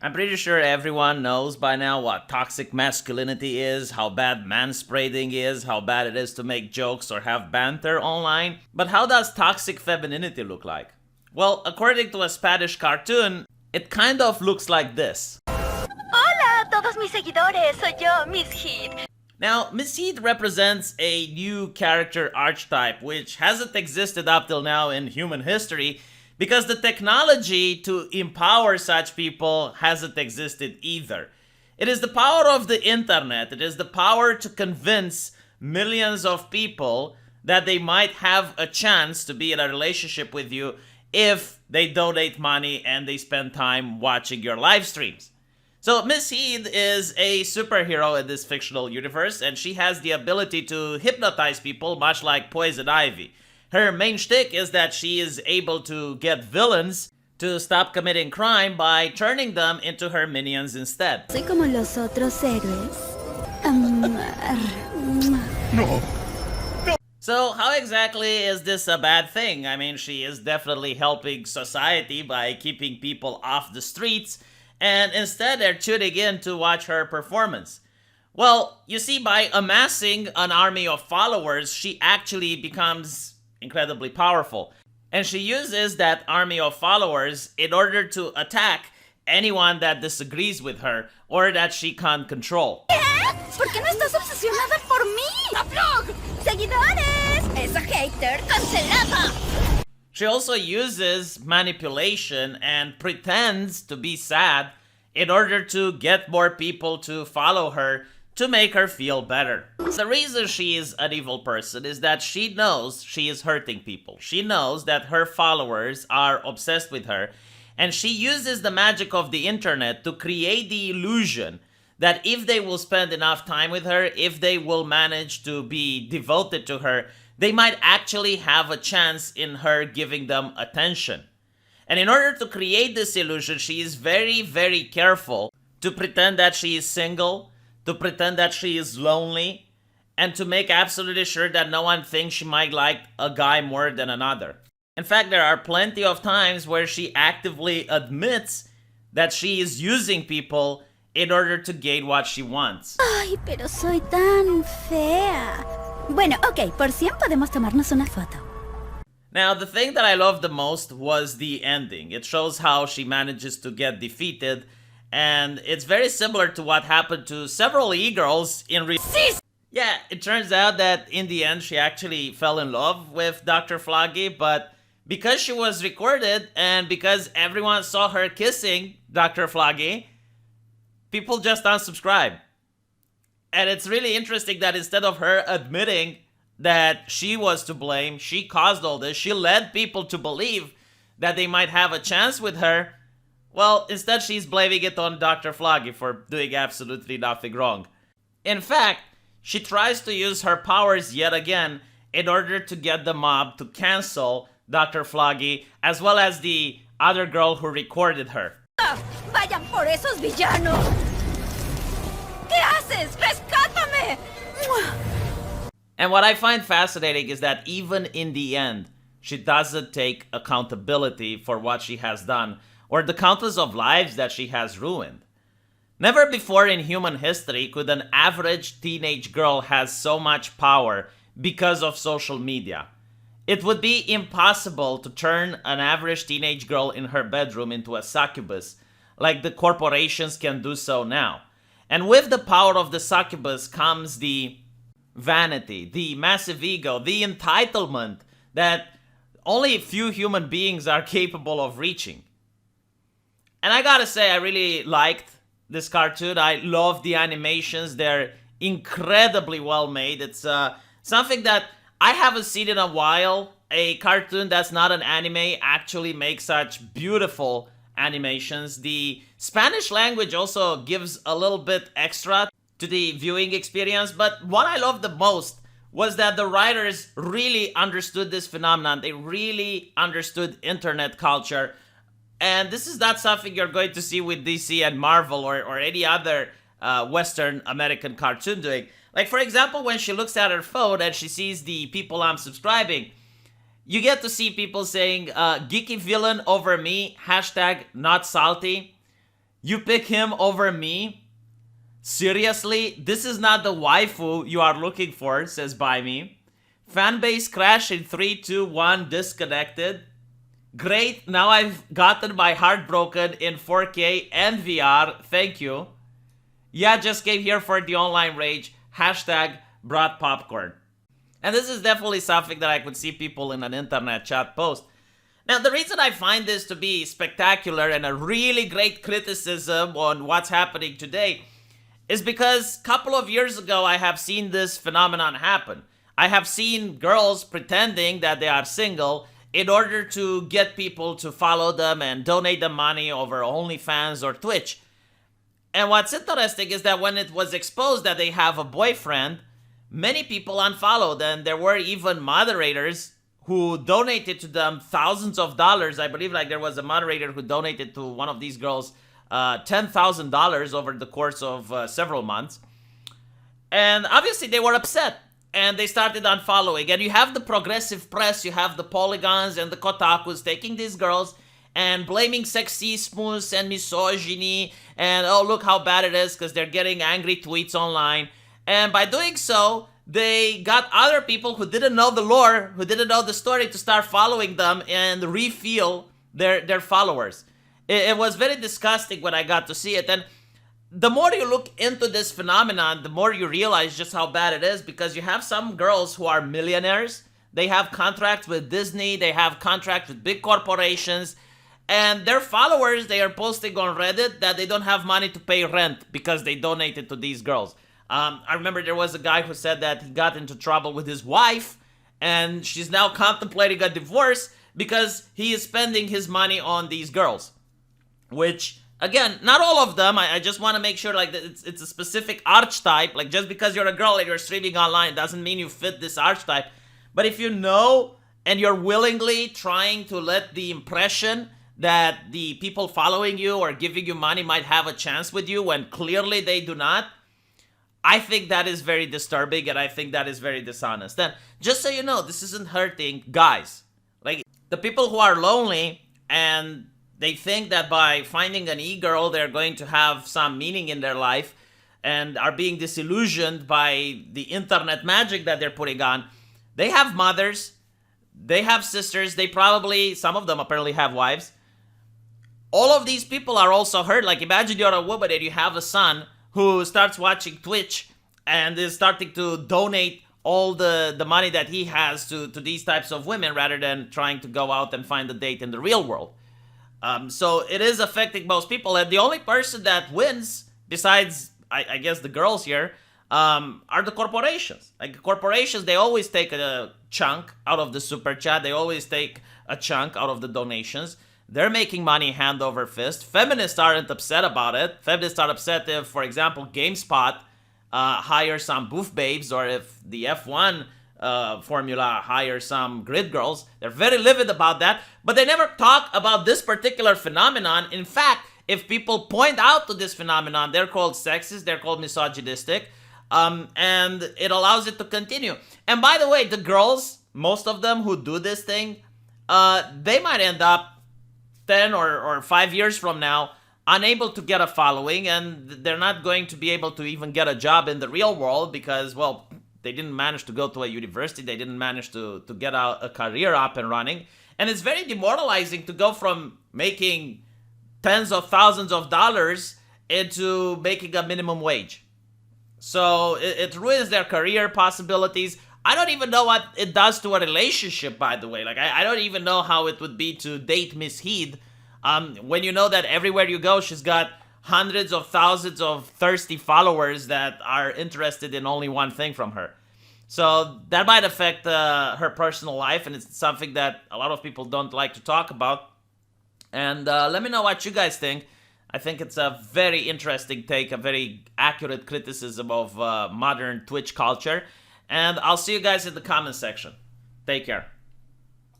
I'm pretty sure everyone knows by now what toxic masculinity is, how bad manspreading is, how bad it is to make jokes or have banter online. But how does toxic femininity look like? Well, according to a Spanish cartoon, it kind of looks like this. Hola a todos mis seguidores, soy yo, Miss Heat. Now, Miss Heat represents a new character archetype which hasn't existed up till now in human history, because the technology to empower such people hasn't existed either. It is the power of the internet, it is the power to convince millions of people that they might have a chance to be in a relationship with you if they donate money and they spend time watching your live streams. So Miss Heath is a superhero in this fictional universe, and she has the ability to hypnotize people much like Poison Ivy. Her main shtick is that she is able to get villains to stop committing crime by turning them into her minions instead. Soy como los otros héroes. No. So how exactly is this a bad thing? I mean, she is definitely helping society by keeping people off the streets, and instead they're tuning in to watch her performance. Well, you see, by amassing an army of followers, she actually becomes incredibly powerful. And she uses that army of followers in order to attack anyone that disagrees with her or that she can't control. ¿Por qué no estás obsesionada por mí? ¡Taplog! ¡Seguidores! ¡Esa hater cancelada! She also uses manipulation and pretends to be sad in order to get more people to follow her to make her feel better. The reason she is an evil person is that she knows she is hurting people. She knows that her followers are obsessed with her, and she uses the magic of the internet to create the illusion that if they will spend enough time with her, if they will manage to be devoted to her, they might actually have a chance in her giving them attention. And in order to create this illusion, she is very, very careful to pretend that she is single, to pretend that she is lonely, and to make absolutely sure that no one thinks she might like a guy more than another. In fact, there are plenty of times where she actively admits that she is using people in order to gain what she wants. Ay, pero soy tan fea. Bueno, ok, por 100 podemos tomarnos una foto. Now, the thing that I loved the most was the ending. It shows how she manages to get defeated, and it's very similar to what happened to several e-girls in real. Yeah, it turns out that in the end she actually fell in love with Dr. Floggy, but because she was recorded and because everyone saw her kissing Dr. Floggy, people just unsubscribe. And it's really interesting that instead of her admitting that she was to blame, she caused all this, she led people to believe that they might have a chance with her. Well, instead she's blaming it on Dr. Floggy for doing absolutely nothing wrong. In fact, she tries to use her powers yet again in order to get the mob to cancel Dr. Floggy, as well as the other girl who recorded her. ¡Vayan por esos villanos! ¿Qué haces? ¡Rescátame! And what I find fascinating is that even in the end, she doesn't take accountability for what she has done or the countless of lives that she has ruined. Never before in human history could an average teenage girl have so much power because of social media. It would be impossible to turn an average teenage girl in her bedroom into a succubus, like the corporations can do so now. And with the power of the succubus comes the vanity, the massive ego, the entitlement that only a few human beings are capable of reaching. And I gotta say, I really liked this cartoon. I love the animations. They're incredibly well made. It's something that I haven't seen in a while. A cartoon that's not an anime actually makes such beautiful animations. The Spanish language also gives a little bit extra to the viewing experience, but what I loved the most was that the writers really understood this phenomenon. They really understood internet culture. And this is not something you're going to see with DC and Marvel or any other Western American cartoon doing. Like, for example, when she looks at her phone and she sees the people I'm subscribing, you get to see people saying, geeky villain over me, hashtag not salty. You pick him over me? Seriously? This is not the waifu you are looking for, says By Me. Fanbase crash in 3, 2, 1, disconnected. Great, now I've gotten my heart broken in 4K and VR, thank you. Yeah, just came here for the online rage. Hashtag brought popcorn. And this is definitely something that I could see people in an internet chat post. Now, the reason I find this to be spectacular and a really great criticism on what's happening today is because a couple of years ago I have seen this phenomenon happen. I have seen girls pretending that they are single in order to get people to follow them and donate them money over OnlyFans or Twitch. And what's interesting is that when it was exposed that they have a boyfriend, many people unfollowed, and there were even moderators who donated to them thousands of dollars. I believe like there was a moderator who donated to one of these girls $10,000 over the course of several months. And obviously they were upset and they started unfollowing. And you have the progressive press, you have the Polygons and the Kotakus taking these girls and blaming sexismus and misogyny and oh look how bad it is because they're getting angry tweets online. And by doing so, they got other people who didn't know the lore, who didn't know the story, to start following them and refuel their followers. It was very disgusting when I got to see it. And the more you look into this phenomenon, the more you realize just how bad it is, because you have some girls who are millionaires. They have contracts with Disney. They have contracts with big corporations. And their followers, they are posting on Reddit that they don't have money to pay rent because they donated to these girls. I remember there was a guy who said that he got into trouble with his wife and she's now contemplating a divorce because he is spending his money on these girls. Which, again, not all of them. I just want to make sure like that it's a specific archetype. Like just because you're a girl and you're streaming online doesn't mean you fit this archetype. But if you know and you're willingly trying to let the impression that the people following you or giving you money might have a chance with you when clearly they do not, I think that is very disturbing and I think that is very dishonest. And just so you know, this isn't hurting guys. Like, the people who are lonely and they think that by finding an e-girl, they're going to have some meaning in their life and are being disillusioned by the internet magic that they're putting on. They have mothers, they have sisters, they probably, some of them apparently have wives. All of these people are also hurt. Like, imagine you're a woman and you have a son who starts watching Twitch and is starting to donate all the money that he has to these types of women rather than trying to go out and find a date in the real world. So it is affecting most people, and the only person that wins, besides, I guess, the girls here, are the corporations. Like, corporations, they always take a chunk out of the super chat. They always take a chunk out of the donations. They're making money hand over fist. Feminists aren't upset about it. Feminists are upset if, for example, GameSpot hires some booth babes, or if the F1 formula hires some grid girls. They're very livid about that, but they never talk about this particular phenomenon. In fact, if people point out to this phenomenon, they're called sexist, they're called misogynistic, and it allows it to continue. And by the way, the girls, most of them who do this thing, they might end up 10 or 5 years from now unable to get a following, and they're not going to be able to even get a job in the real world because, well, they didn't manage to go to a university, they didn't manage to get a career up and running. And it's very demoralizing to go from making tens of thousands of dollars into making a minimum wage. So it ruins their career possibilities. I don't even know what it does to a relationship, by the way. Like, I don't even know how it would be to date Miss Heed when you know that everywhere you go, she's got hundreds of thousands of thirsty followers that are interested in only one thing from her. So that might affect her personal life, and it's something that a lot of people don't like to talk about. And let me know what you guys think. I think it's a very interesting take, a very accurate criticism of modern Twitch culture. And I'll see you guys in the comment section. Take care.